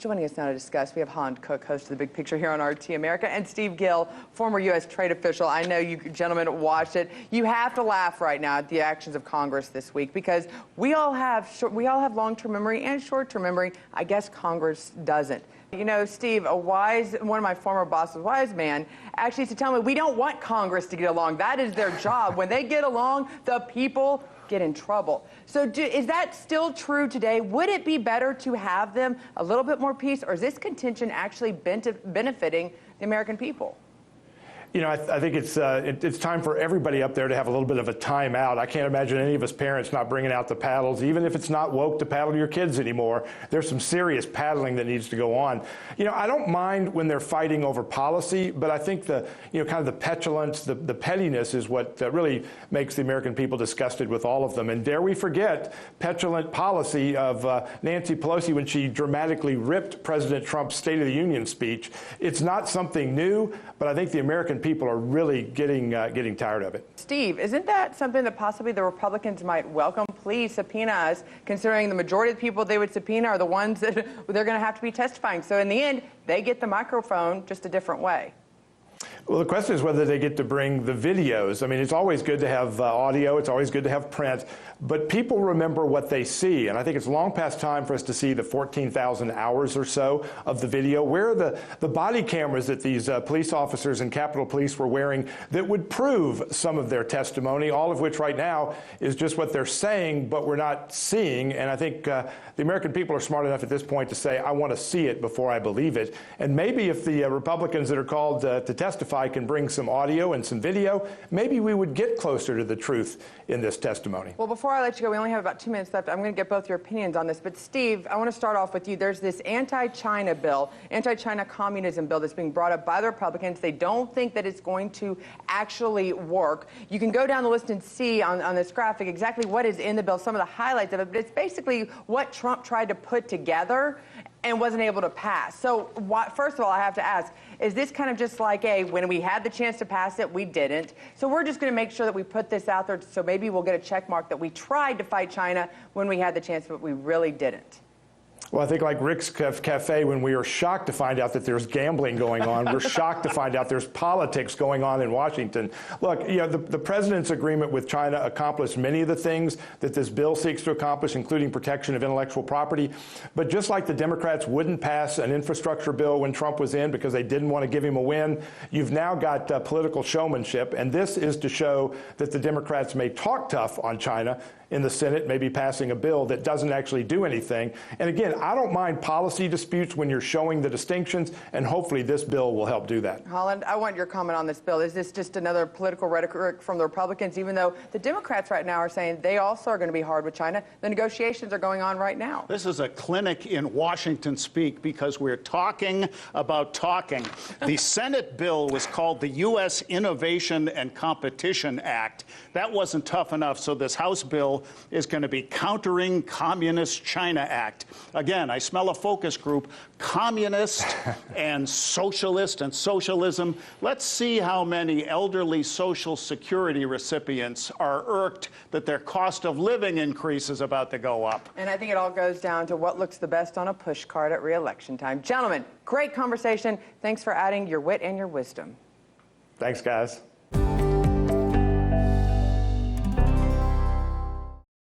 Joining us now to discuss, we have Holland Cook, host of The Big Picture here on RT America, and Steve Gill, former U.S. trade official. I know you gentlemen watched it. You have to laugh right now at the actions of Congress this week because we all have long-term memory and short-term memory. I guess Congress doesn't. You know, Steve, one of my former bosses, wise man, actually used to tell me, we don't want Congress to get along. That is their job. When they get along, the people get in trouble. So is that still true today? Would it be better to have them a little bit more peace, or is this contention actually benefiting the American people? You know, I think it's time for everybody up there to have a little bit of a timeout. I can't imagine any of us parents not bringing out the paddles, even if it's not woke to paddle your kids anymore. There's some serious paddling that needs to go on. You know, I don't mind when they're fighting over policy, but I think kind of the petulance, the pettiness is what really makes the American people disgusted with all of them. And dare we forget petulant policy of Nancy Pelosi when she dramatically ripped President Trump's State of the Union speech. It's not something new, but I think the American people are really getting tired of it. Steve, isn't that something that possibly the Republicans might welcome? Please subpoena us, considering the majority of the people they would subpoena are the ones that they're going to have to be testifying. So in the end, they get the microphone just a different way. Well, the question is whether they get to bring the videos. I mean, it's always good to have audio. It's always good to have print. But people remember what they see. And I think it's long past time for us to see the 14,000 hours or so of the video. Where are the body cameras that these police officers and Capitol Police were wearing that would prove some of their testimony, all of which right now is just what they're saying, but we're not seeing. And I think the American people are smart enough at this point to say, I want to see it before I believe it. And maybe if the Republicans that are called to testify can bring some audio and some video, maybe we would get closer to the truth in this testimony. Well, before I let you go, we only have about 2 minutes left. I'm going to get both your opinions on this. But Steve, I want to start off with you. There's this anti-China bill, anti-China communism bill that's being brought up by the Republicans. They don't think that it's going to actually work. You can go down the list and see on this graphic exactly what is in the bill, some of the highlights of it. But it's basically what Trump tried to put together and wasn't able to pass. So first of all, I have to ask, is this kind of just like when we had the chance to pass it, we didn't? So we're just going to make sure that we put this out there so maybe we'll get a check mark that we tried to fight China when we had the chance, but we really didn't. Well, I think like Rick's Cafe, when we were shocked to find out that there's gambling going on, we're shocked to find out there's politics going on in Washington. Look, you know, the president's agreement with China accomplished many of the things that this bill seeks to accomplish, including protection of intellectual property. But just like the Democrats wouldn't pass an infrastructure bill when Trump was in because they didn't want to give him a win, you've now got political showmanship. And this is to show that the Democrats may talk tough on China in the Senate, maybe passing a bill that doesn't actually do anything. And again, I don't mind policy disputes when you're showing the distinctions, and hopefully this bill will help do that. Holland, I want your comment on this bill. Is this just another political rhetoric from the Republicans, even though the Democrats right now are saying they also are going to be hard with China? The negotiations are going on right now. This is a clinic in Washington speak because we're talking about talking. The Senate bill was called the U.S. Innovation and Competition Act. That wasn't tough enough, so this House bill is going to be Countering Communist China Act. Again, I smell a focus group, communist and socialist and socialism. Let's see how many elderly Social Security recipients are irked that their cost of living increase is about to go up. And I think it all goes down to what looks the best on a push card at re-election time. Gentlemen, great conversation. Thanks for adding your wit and your wisdom. Thanks, guys.